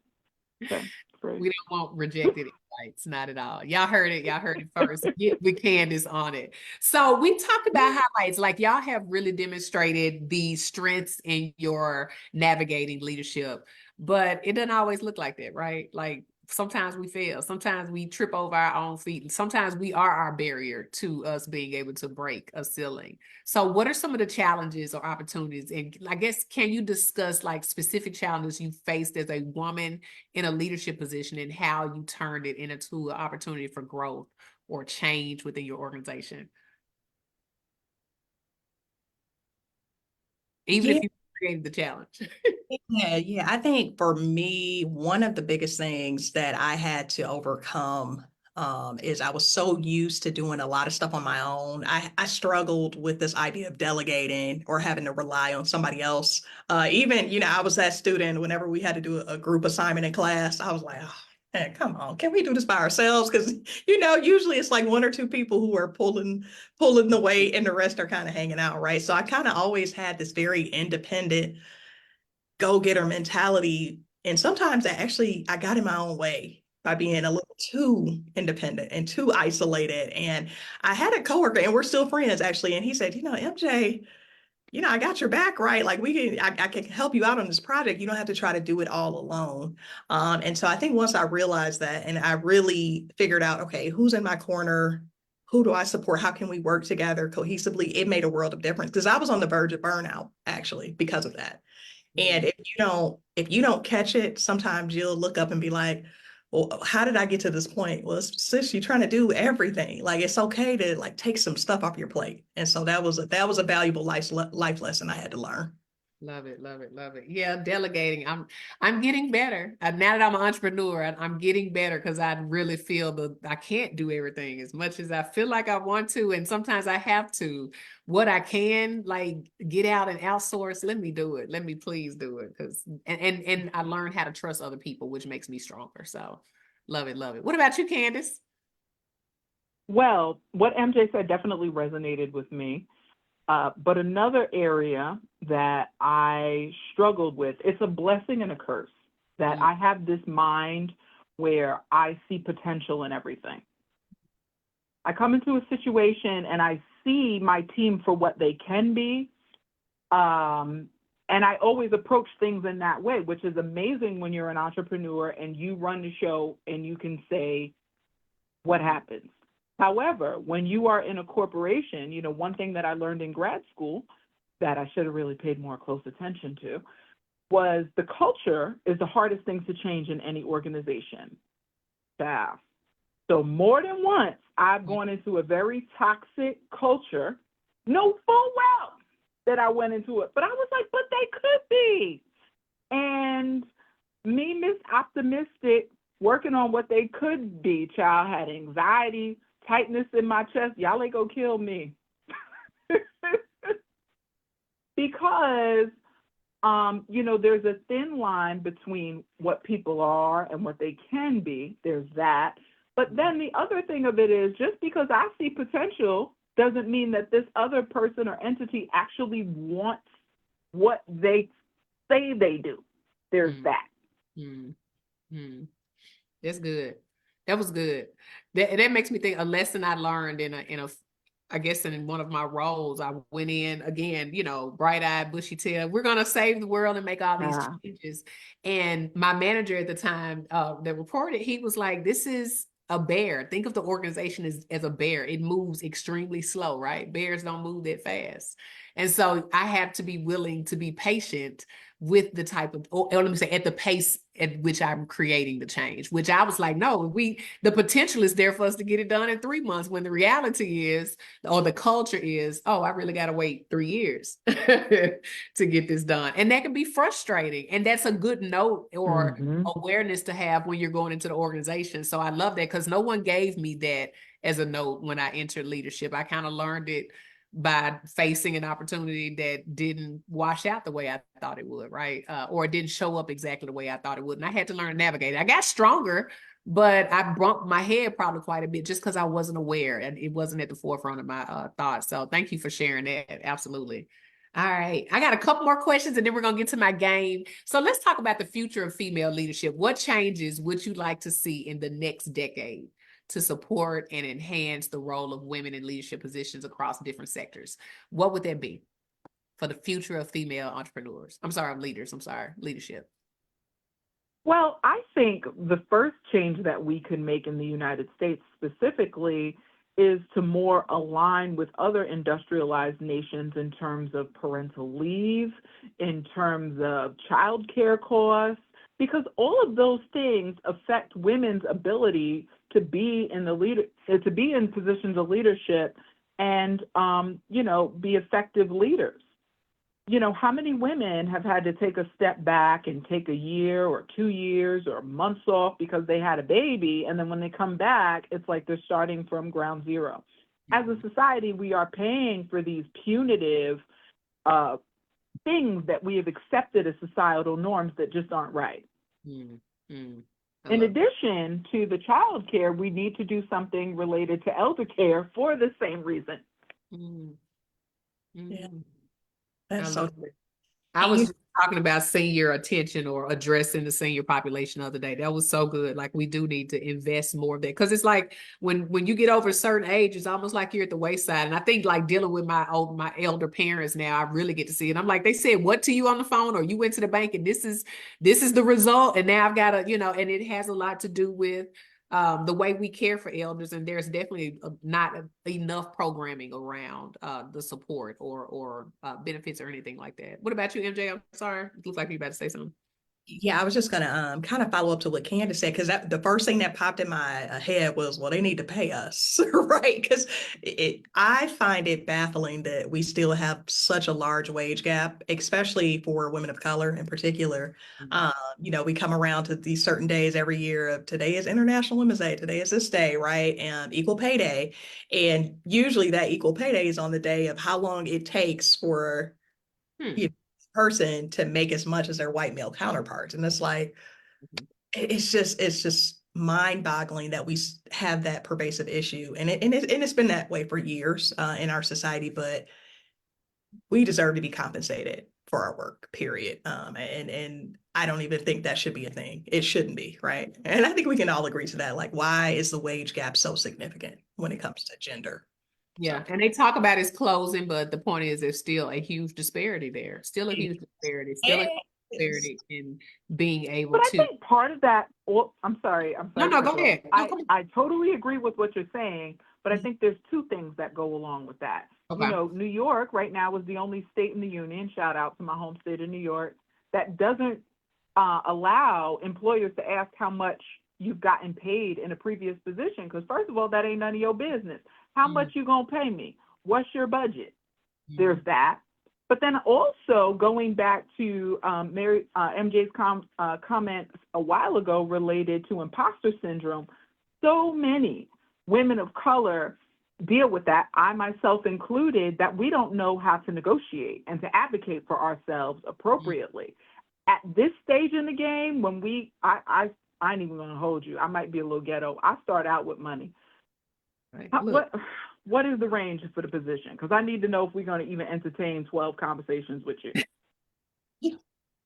Okay, great. We don't want rejected invites, not at all. Y'all heard it first. Get with Kandice on it. So we talked about highlights, like y'all have really demonstrated the strengths in your navigating leadership, but it doesn't always look like that, right? Like sometimes we fail, sometimes we trip over our own feet, and sometimes we are our barrier to us being able to break a ceiling. So what are some of the challenges or opportunities? And I guess, can you discuss like specific challenges you faced as a woman in a leadership position and how you turned it into an opportunity for growth or change within your organization? Even Yeah, if you created the challenge. yeah. I think for me, one of the biggest things that I had to overcome is I was so used to doing a lot of stuff on my own. I struggled with this idea of delegating or having to rely on somebody else. Even, I was that student whenever we had to do a group assignment in class, I was like, oh, man, come on, can we do this by ourselves? Because, usually it's like one or two people who are pulling the weight and the rest are kind of hanging out, right? So I kind of always had this very independent go-getter mentality. And sometimes I got in my own way by being a little too independent and too isolated. And I had a coworker, and we're still friends actually. And he said, MJ, I got your back, right? Like I can help you out on this project. You don't have to try to do it all alone. And so I think once I realized that and I really figured out, okay, who's in my corner? Who do I support? How can we work together cohesively? It made a world of difference because I was on the verge of burnout actually because of that. And if you don't catch it, sometimes you'll look up and be like, well, how did I get to this point? Well, sis, you're trying to do everything. Like it's okay to like take some stuff off your plate. And so that was a valuable life lesson I had to learn. Love it, love it, love it. Yeah, delegating. I'm getting better. Now that I'm an entrepreneur, I'm getting better because I really feel I can't do everything as much as I feel like I want to, and sometimes I have to. What I can like get out and outsource, let me do it. Let me please do it, because and I learned how to trust other people, which makes me stronger. So, love it, love it. What about you, Kandice? Well, what MJ said definitely resonated with me. But another area that I struggled with, it's a blessing and a curse, that I have this mind where I see potential in everything. I come into a situation and I see my team for what they can be. And I always approach things in that way, which is amazing when you're an entrepreneur and you run the show and you can say what happens. However, when you are in a corporation, one thing that I learned in grad school that I should have really paid more close attention to was the culture is the hardest thing to change in any organization. Yeah. So more than once, I've gone into a very toxic culture, know full well that I went into it, but I was like, but they could be. And me, Miss Optimistic, working on what they could be, child, had anxiety, tightness in my chest. Y'all ain't gonna kill me. Because, there's a thin line between what people are and what they can be. There's that. But then the other thing of it is, just because I see potential doesn't mean that this other person or entity actually wants what they say they do. There's that. Mm-hmm. That's good. That was good. That makes me think a lesson I learned in a I guess in one of my roles. I went in again, bright-eyed, bushy-tailed. We're gonna save the world and make all these changes. And my manager at the time that reported, he was like, "This is a bear. Think of the organization as a bear. It moves extremely slow, right? Bears don't move that fast." And so I have to be willing to be patient with the type of, or let me say, at the pace at which I'm creating the change, which I was like, no, the potential is there for us to get it done in 3 months, when the reality is, or the culture is, oh, I really got to wait 3 years to get this done. And that can be frustrating. And that's a good note or awareness to have when you're going into the organization. So I love that, because no one gave me that as a note when I entered leadership. I kind of learned it by facing an opportunity that didn't wash out the way I thought it would, right? Or it didn't show up exactly the way I thought it would. And I had to learn to navigate it. I got stronger, but I bumped my head probably quite a bit just because I wasn't aware and it wasn't at the forefront of my thoughts. So thank you for sharing that. Absolutely. All right. I got a couple more questions and then we're going to get to my game. So let's talk about the future of female leadership. What changes would you like to see in the next decade to support and enhance the role of women in leadership positions across different sectors? What would that be for the future of female entrepreneurs? Leadership. Well, I think the first change that we could make in the United States specifically is to more align with other industrialized nations in terms of parental leave, in terms of childcare costs, because all of those things affect women's ability to be in positions of leadership and be effective leaders. How many women have had to take a step back and take a year or 2 years or months off because they had a baby, and then when they come back, it's like they're starting from ground zero. As a society, we are paying for these punitive things that we have accepted as societal norms that just aren't right. In addition to the child care, we need to do something related to elder care for the same reason. Yeah, that's so good. I was just talking about senior attention or addressing the senior population the other day. That was so good. Like, we do need to invest more of that, because it's like when you get over a certain age, it's almost like you're at the wayside. And I think, like, dealing with my elder parents now, I really get to see it. I'm like, they said what to you on the phone, or you went to the bank and this is the result, and now I've got to, and it has a lot to do with the way we care for elders, and there's definitely not enough programming around the support or benefits or anything like that. What about you, MJ? I'm sorry, it looks like you're about to say something. Yeah, I was just gonna kind of follow up to what Kandice said, because the first thing that popped in my head was, well, they need to pay us, right? Because I find it baffling that we still have such a large wage gap, especially for women of color in particular. We come around to these certain days every year of, today is International Women's Day, today is this day, right? And equal pay day. And usually that equal pay day is on the day of how long it takes for person to make as much as their white male counterparts. And it's like, it's just mind-boggling that we have that pervasive issue. And it's been that way for years in our society, but we deserve to be compensated for our work, period. And I don't even think that should be a thing. It shouldn't be, right? And I think we can all agree to that. Like, why is the wage gap so significant when it comes to gender? Yeah, and they talk about it's closing, but the point is there's still a huge disparity there. Still a huge disparity. Still a disparity in being able to. But I think part of that. Oh, I'm sorry. No, go ahead. I totally agree with what you're saying, but I think there's two things that go along with that. Okay. New York right now is the only state in the union, shout out to my home state of New York, that doesn't allow employers to ask how much you've gotten paid in a previous position. Because first of all, that ain't none of your business. How much you gonna pay me? What's your budget? There's that. But then also going back to MJ's comment a while ago related to imposter syndrome, so many women of color deal with that, I myself included, that we don't know how to negotiate and to advocate for ourselves appropriately. At this stage in the game, when I ain't even gonna hold you. I might be a little ghetto. I start out with money. Right. What is the range for the position? Because I need to know if we're going to even entertain 12 conversations with you. Yeah,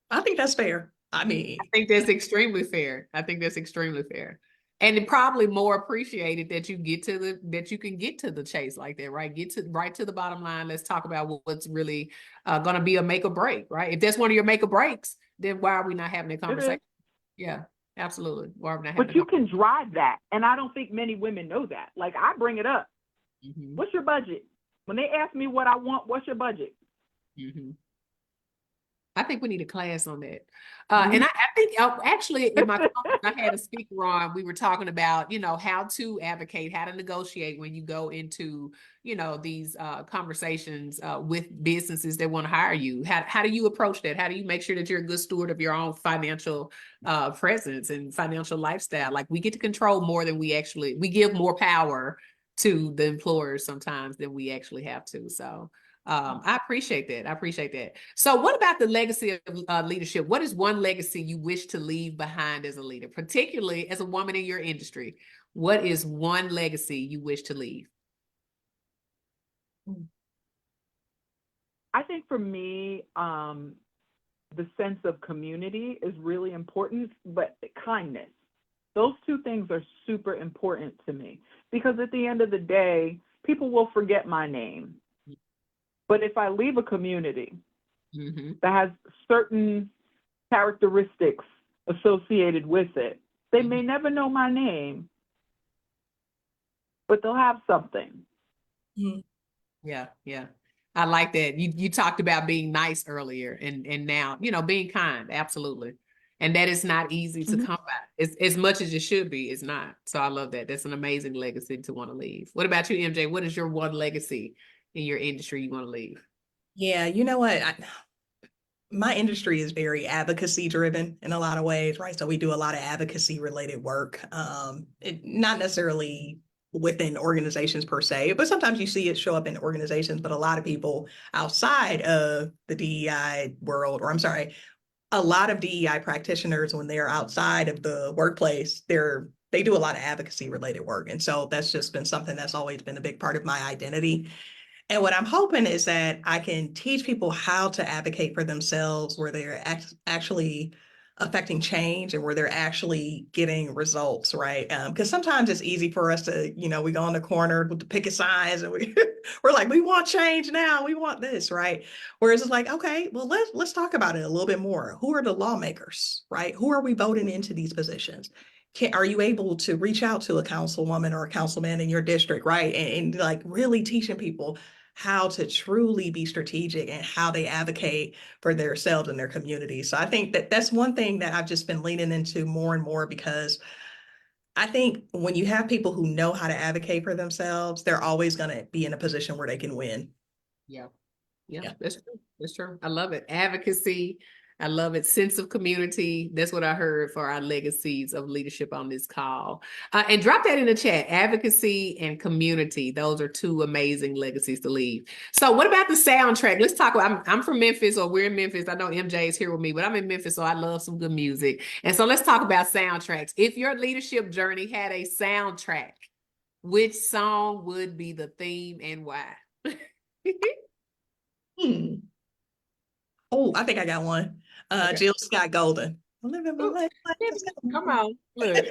I think that's fair. I mean, I think that's extremely fair. I think that's extremely fair. And it probably more appreciated that you can get to the chase like that, right? Get to right to the bottom line. Let's talk about what's really going to be a make or break, right? If that's one of your make or breaks, then why are we not having a conversation? Yeah, absolutely. Why are we not having But you can drive that. And I don't think many women know that. Like, I bring it up. Mm-hmm. What's your budget? When they ask me what I want, what's your budget? Mm-hmm. I think we need a class on that. Mm-hmm. And I think actually in my conference, I had a speaker on, we were talking about, how to advocate, how to negotiate when you go into, these conversations with businesses that want to hire you. How do you approach that? How do you make sure that you're a good steward of your own financial presence and financial lifestyle? Like, we get to control more than we give more power to the employers sometimes than we actually have to. So I appreciate that. I appreciate that. So what about the legacy of leadership? What is one legacy you wish to leave behind as a leader, particularly as a woman in your industry? What is one legacy you wish to leave? I think for me, the sense of community is really important, but kindness. Those two things are super important to me, because at the end of the day, people will forget my name. But if I leave a community Mm-hmm. that has certain characteristics associated with it, they may never know my name, but they'll have something. Yeah, yeah. I like that. You talked about being nice earlier, and now, being kind, absolutely. And that is not easy to come by. It's as much as it should be, it's not. So I love that. That's an amazing legacy to want to leave. What about you, MJ? What is your one legacy in your industry you want to leave? yeah, you know what? My industry is very advocacy driven in a lot of ways, right? So we do a lot of advocacy related work, not necessarily within organizations per se, but sometimes you see it show up in organizations. But a lot of people outside of the DEI world, or I'm sorry, a lot of DEI practitioners, when they're outside of the workplace, they do a lot of advocacy related work. And so that's just been something that's always been a big part of my identity. And what I'm hoping is that I can teach people how to advocate for themselves, where they're actually affecting change and where they're actually getting results, right? Because sometimes it's easy for us to, we go in the corner with the picket signs and we're like, we want change now, we want this, right? Whereas it's like, okay, well, let's talk about it a little bit more. Who are the lawmakers, right? Who are we voting into these positions? Are you able to reach out to a councilwoman or a councilman in your district, right? And like really teaching people how to truly be strategic and how they advocate for themselves and their community. So I think that that's one thing that I've just been leaning into more and more, because I think when you have people who know how to advocate for themselves, they're always going to be in a position where they can win. Yeah. Yeah, that's true. That's true. I love it. Advocacy. I love it. Sense of community. That's what I heard for our legacies of leadership on this call. And drop that in the chat. Advocacy and community. Those are two amazing legacies to leave. So what about the soundtrack? Let's talk about, I'm from Memphis, or we're in Memphis. I know MJ is here with me, but I'm in Memphis, so I love some good music. And so let's talk about soundtracks. If your leadership journey had a soundtrack, which song would be the theme and why? Oh, I think I got one. Okay. Jill Scott Golden. Living my life. Come on, look.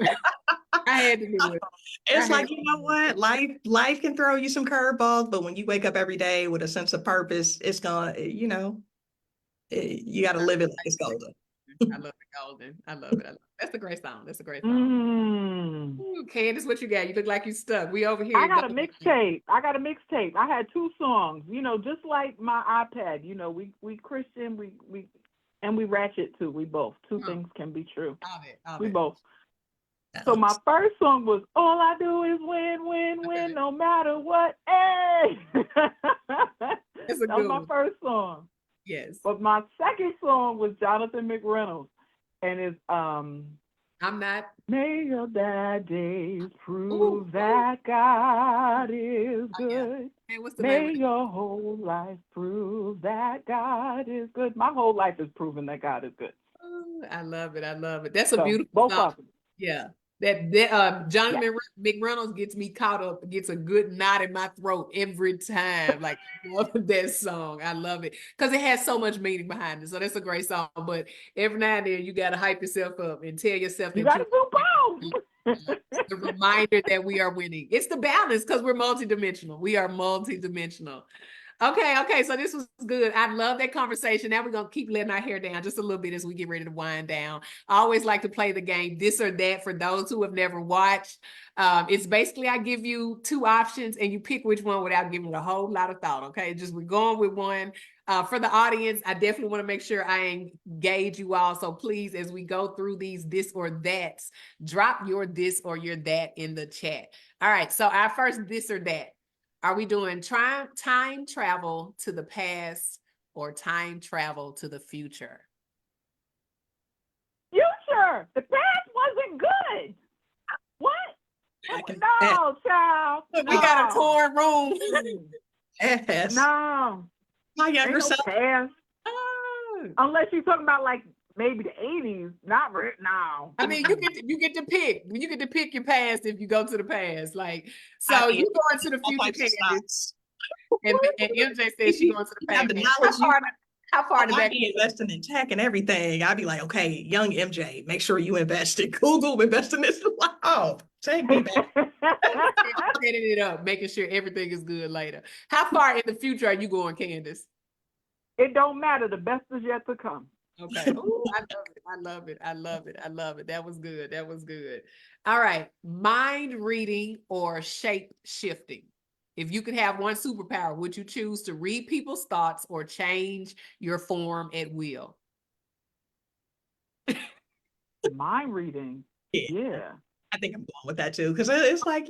I had to do it. It's like, you know what? Life can throw you some curveballs, but when you wake up every day with a sense of purpose, it's gonna, you got to live it like it's golden. I love the golden. I love it. That's a great song. That's a great song. Ooh, Kandice, what you got? You look like you stuck. We over here. I got a mixtape. I had 2 songs, just like my iPad. We Christian, we ratchet too. We both. Two things can be true. We both. So my first song was "All I Do Is Win, Win, Win, No Matter What." Hey, that was my first song. Yes. But my second song was Jonathan McReynolds, and it's I'm not. May your bad days Ooh, prove ooh. that God is Oh, yeah. good. Hey, what's the name May of it? your whole life prove that God is good. My whole life is proving that God is good. Ooh, I love it. I love it. That's a So beautiful both song. of them. Yeah. That Yeah. Jonathan McReynolds gets me caught up, gets a good knot in my throat every time. Like, I love that song. I love it because it has so much meaning behind it. So that's a great song. But every now and then you got to hype yourself up and tell yourself You that got you to do both. it's the reminder that we are winning. It's the balance because we're multidimensional. We are multidimensional. Okay. So this was good. I love that conversation. Now we're gonna keep letting our hair down just a little bit as we get ready to wind down. I always like to play the game this or that for those who have never watched. It's basically I give you two options and you pick which one without giving it a whole lot of thought. Okay, just we're going with one. For the audience, I definitely want to make sure I engage you all. So please, as we go through these this or that's, drop your this or your that in the chat. All right. So our first this or that. Are we doing time travel to the past or time travel to the future? Future. The past wasn't good. What? No, child. We got a No. torn room. Yes. No. My Ain't younger no self. past. Oh. Unless you're talking about like maybe the 80s. Not right now. I mean, you get to pick. You get to pick your past if you go to the past. Like, I so mean, you going to the all future, types of Candace, stocks. and MJ says If she you going to the have past. the knowledge, How far in the I'd back? be investing in tech and everything. I'd be like, okay, young MJ, make sure you invest in Google, invest in this. Oh, take me back. Setting it up, making sure everything is good later. How far in the future are you going, Candace? It don't matter. The best is yet to come. Okay. Ooh, I love it. I love it. I love it. I love it. That was good. That was good. All right. Mind reading or shape shifting. If you could have one superpower, would you choose to read people's thoughts or change your form at will? Mind reading. Yeah, Yeah. I think I'm going with that too because it's like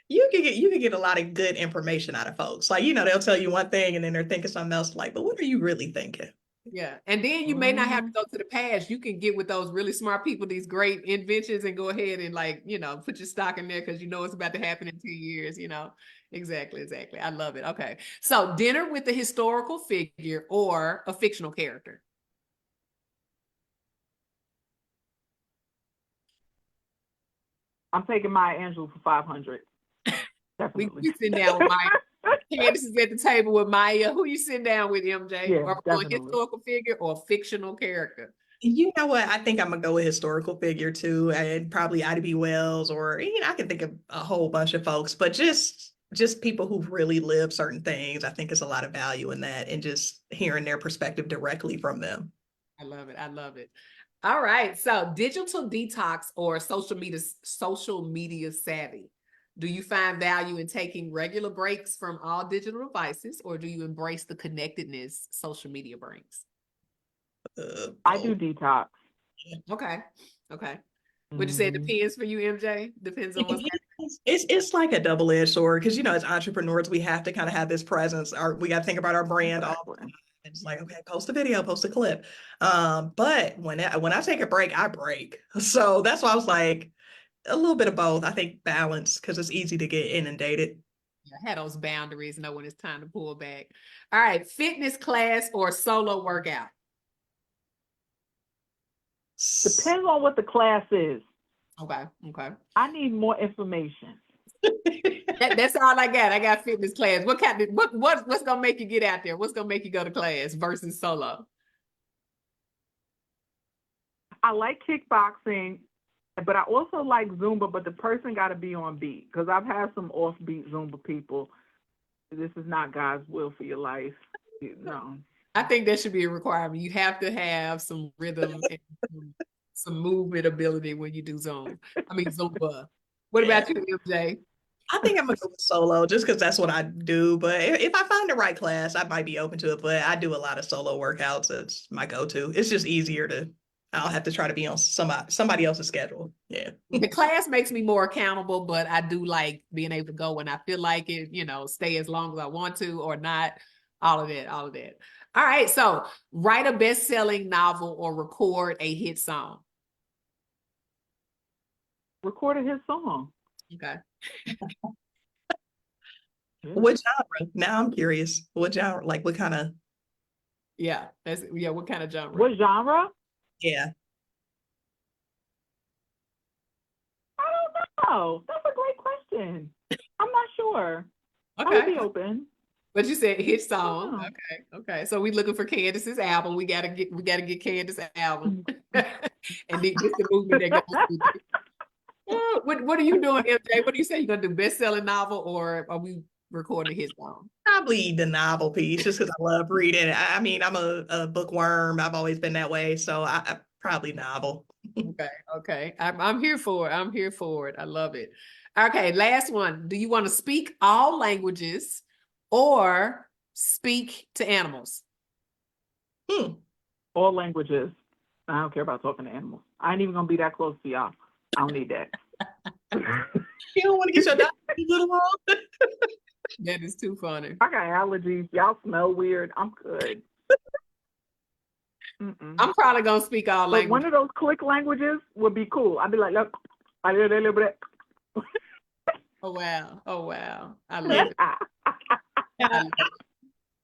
you can get a lot of good information out of folks. Like they'll tell you one thing and then they're thinking something else. Like, but what are you really thinking? Yeah. And then you may not have to go to the past. You can get with those really smart people, these great inventions, and go ahead and put your stock in there because you know it's about to happen in 2 years. Exactly. I love it. Okay. So dinner with a historical figure or a fictional character. I'm taking Maya Angelou for 500. Definitely. We sitting down with Maya. Candace is at the table with Maya. Who you sitting down with, MJ? Yeah, Or a definitely. historical figure or a fictional character? You know what? I think I'm gonna go with historical figure too, and probably Ida B. Wells, or I can think of a whole bunch of folks, but just people who've really lived certain things. I think is a lot of value in that, and just hearing their perspective directly from them. I love it. I love it. All right. So digital detox or social media savvy. Do you find value in taking regular breaks from all digital devices, or do you embrace the connectedness social media brings? I do detox. Okay. Would you say it depends for you, MJ? Depends on what's happening. It's like a double-edged sword because as entrepreneurs we have to kind of have this presence, or we got to think about our brand all the time. It's like, okay, post a video, post a clip. But when I take a break, I break. So that's why I was like a little bit of both. I think balance because it's easy to get inundated. I had those boundaries, know when it's time to pull back. All right, fitness class or solo workout? Depends on what the class is. Okay. I need more information. That's all I got. I got fitness class. What's gonna make you get out there? What's gonna make you go to class versus solo? I like kickboxing, but I also like Zumba, but the person got to be on beat because I've had some offbeat Zumba people. This is not God's will for your life. No. I think that should be a requirement. You have to have some rhythm and some movement ability when you do Zumba. What about you, MJ? I think I'm gonna go with solo just because that's what I do. But if I find the right class, I might be open to it. But I do a lot of solo workouts. It's my go-to. It's just easier to. I'll have to try to be on somebody else's schedule. Yeah. The class makes me more accountable, but I do like being able to go when I feel like it, stay as long as I want to or not. All of that. All right. So write a best-selling novel or record a hit song. recorded his song. Okay. Yeah. What genre? Now I'm curious. What genre? Like what kind of? Yeah. What kind of genre? What genre? Yeah. I don't know. That's a great question. I'm not sure. I would be Okay. open. But you said hit song. Oh. Okay. Okay. So we looking for Kandice's album. We gotta get Kandice's album. And this the movement that goes with it. What are you doing, MJ? What do you say? You gonna do best-selling novel, or are we recording his song? Probably the novel piece, just because I love reading. I mean, I'm a bookworm. I've always been that way, so I probably novel. Okay, okay. I'm here for it. I'm here for it. I love it. Okay, last one. Do you want to speak all languages or speak to animals? Hmm. All languages. I don't care about talking to animals. I ain't even gonna be that close to y'all. I don't need that. You don't want to get your dog a little long? That is too funny. I got allergies. Y'all smell weird. I'm good. I'm probably gonna speak all But one languages. of those click languages would be cool. I'd be like, look, I did a little bit. Oh wow. Oh wow. I love it. I love it.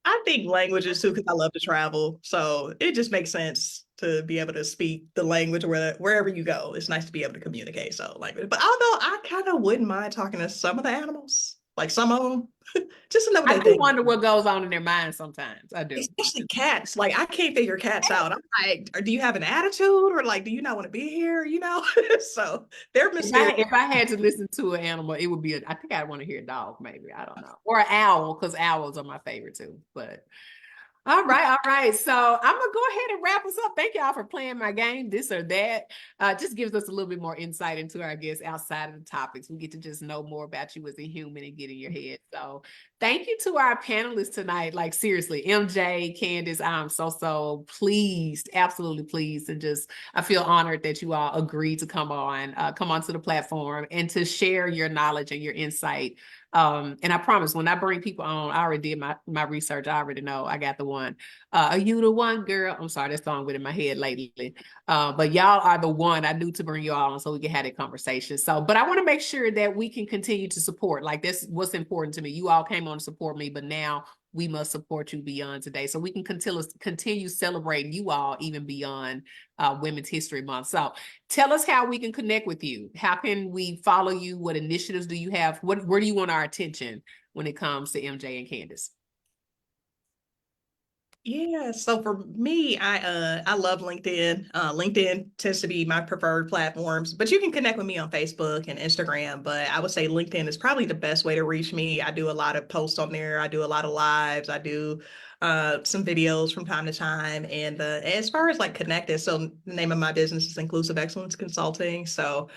I think languages too, because I love to travel. So it just makes sense to be able to speak the language wherever you go. It's nice to be able to communicate. So language. But although I kind of wouldn't mind talking to some of the animals, like some of them, just to know what I they do think. wonder what goes on in their minds sometimes. I do. Especially cats. Like I can't figure cats out. I'm like, do you have an attitude, or like, do you not want to be here? You know? So they're mysterious. If I had to listen to an animal, it would be I think I'd want to hear a dog, maybe. I don't know. Or an owl, because owls are my favorite too. But all right, all right. So I'm gonna go ahead and wrap us up. Thank y'all for playing my game, this or that. Just gives us a little bit more insight into our guests outside of the topics. We get to just know more about you as a human and get in your head. So thank you to our panelists tonight. Like seriously, MJ, Kandice, I'm so pleased, absolutely pleased, and just I feel honored that you all agreed to come onto the platform and to share your knowledge and your insight. And I promise when I bring people on, I already did my research. I already know I got the one. Are you the one, girl? I'm sorry, that song been in my head lately. But y'all are the one I knew to bring you all on so we can have that conversation. So, but I want to make sure that we can continue to support. Like this, what's important to me. You all came on to support me, but now we must support you beyond today, so we can continue celebrating you all even beyond Women's History Month. So tell us how we can connect with you. How can we follow you? What initiatives do you have? Where do you want our attention when it comes to MJ and Kandice? Yeah, so for me, I love LinkedIn. LinkedIn tends to be my preferred platforms, but you can connect with me on Facebook and Instagram. But I would say LinkedIn is probably the best way to reach me. I do a lot of posts on there. I do a lot of lives. I do some videos from time to time. And as far as like connected, so the name of my business is Inclusive Excellence Consulting. So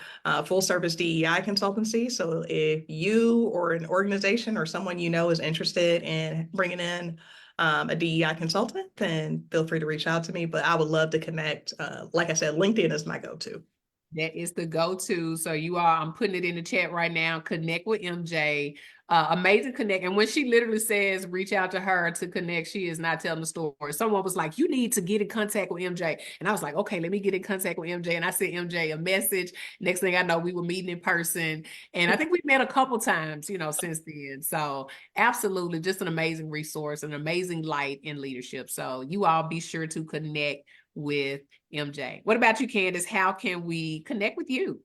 full service DEI consultancy. So if you or an organization or someone you know is interested in bringing in a DEI consultant, then feel free to reach out to me. But I would love to connect. Like I said, LinkedIn is my go-to. That is the go-to. So you all, I'm putting it in the chat right now. Connect with MJ. Amazing connect. And when she literally says reach out to her to connect, she is not telling the story. Someone was like, you need to get in contact with MJ. And I was like, okay, let me get in contact with MJ. And I sent MJ a message. Next thing I know, we were meeting in person. And I think we met a couple times, since then. So absolutely just an amazing resource, an amazing light in leadership. So you all be sure to connect with MJ. What about you, Kandice? How can we connect with you?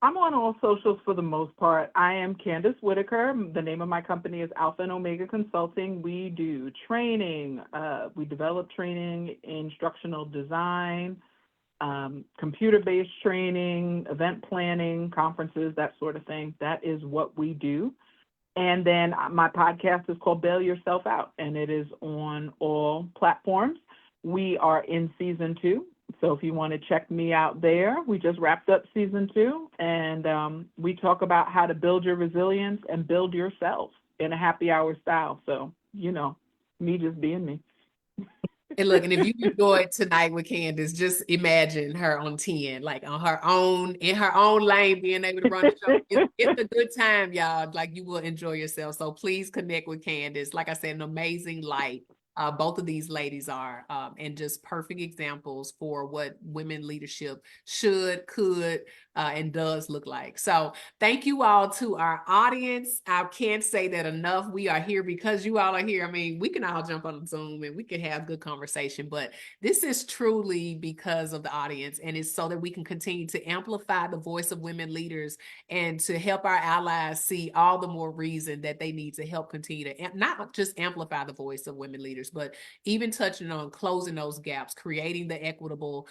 I'm on all socials for the most part. I am Kandice Whitaker. The name of my company is Alpha and Omega Consulting. We do training. We develop training, instructional design, computer-based training, event planning, conferences, that sort of thing. That is what we do. And then my podcast is called Bail Yourself Out, and it is on all platforms. We are in season 2. So if you want to check me out there, we just wrapped up season 2, and we talk about how to build your resilience and build yourself in a happy hour style. So, me just being me. And look, and if you enjoyed tonight with Kandice, just imagine her on 10, like on her own, in her own lane, being able to run the show. It's a good time, y'all. Like you will enjoy yourself. So please connect with Kandice. Like I said, an amazing light Both of these ladies are, and just perfect examples for what women leadership should, could, and does look like. So thank you all to our audience. I can't say that enough. We are here because you all are here. I mean, we can all jump on Zoom and we can have good conversation, but this is truly because of the audience, and it's so that we can continue to amplify the voice of women leaders and to help our allies see all the more reason that they need to help continue to not just amplify the voice of women leaders, but even touching on closing those gaps, creating the equitable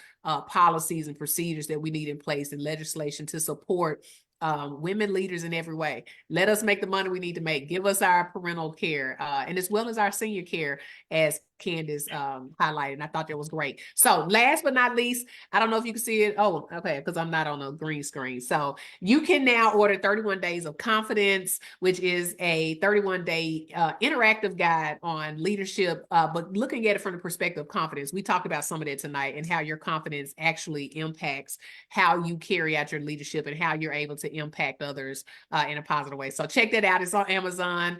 policies and procedures that we need in place and legislation to support women leaders in every way. Let us make the money we need to make. Give us our parental care, and as well as our senior care, as Kandice highlighted. And I thought that was great. So last but not least, I don't know if you can see it. Oh, okay, because I'm not on a green screen. So you can now order 31 Days of Confidence, which is a 31-day interactive guide on leadership, but looking at it from the perspective of confidence. We talked about some of that tonight and how your confidence actually impacts how you carry out your leadership and how you're able to impact others in a positive way. So check that out. It's on Amazon.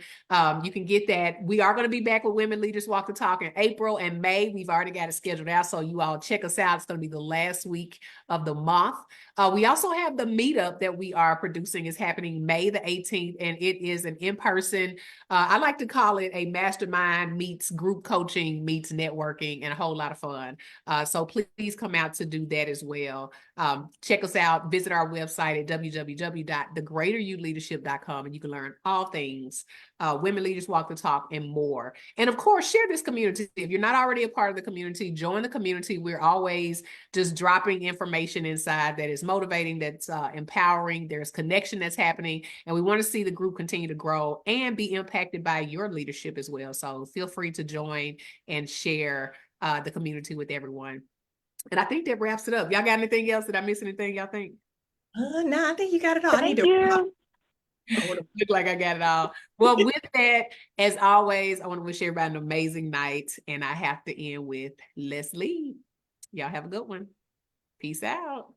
You can get that. We are going to be back with Women Leaders Walk the Talk in April and May. We've already got it scheduled out, so you all check us out. It's going to be the last week of the month. We also have the meetup that we are producing. Is happening May the 18th, and it is an in-person, I like to call it a mastermind meets group coaching meets networking, and a whole lot of fun. So please come out to do that as well. Check us out. Visit our website at www.thegreateryouleadership.com, and you can learn all things Women Leaders Walk the Talk and more. And of course, share this community. If you're not already a part of the community, join the community. We're always just dropping information inside that is motivating, that's empowering. There's connection that's happening, and we want to see the group continue to grow and be impacted by your leadership as well. So feel free to join and share the community with everyone. And I think that wraps it up. Y'all got anything else? Did I miss anything, y'all think? No, I think you got it all. I need Thank to you. I want to look like I got it all. Well, with that, as always, I want to wish everybody an amazing night. And I have to end with let's lead. Y'all have a good one. Peace out.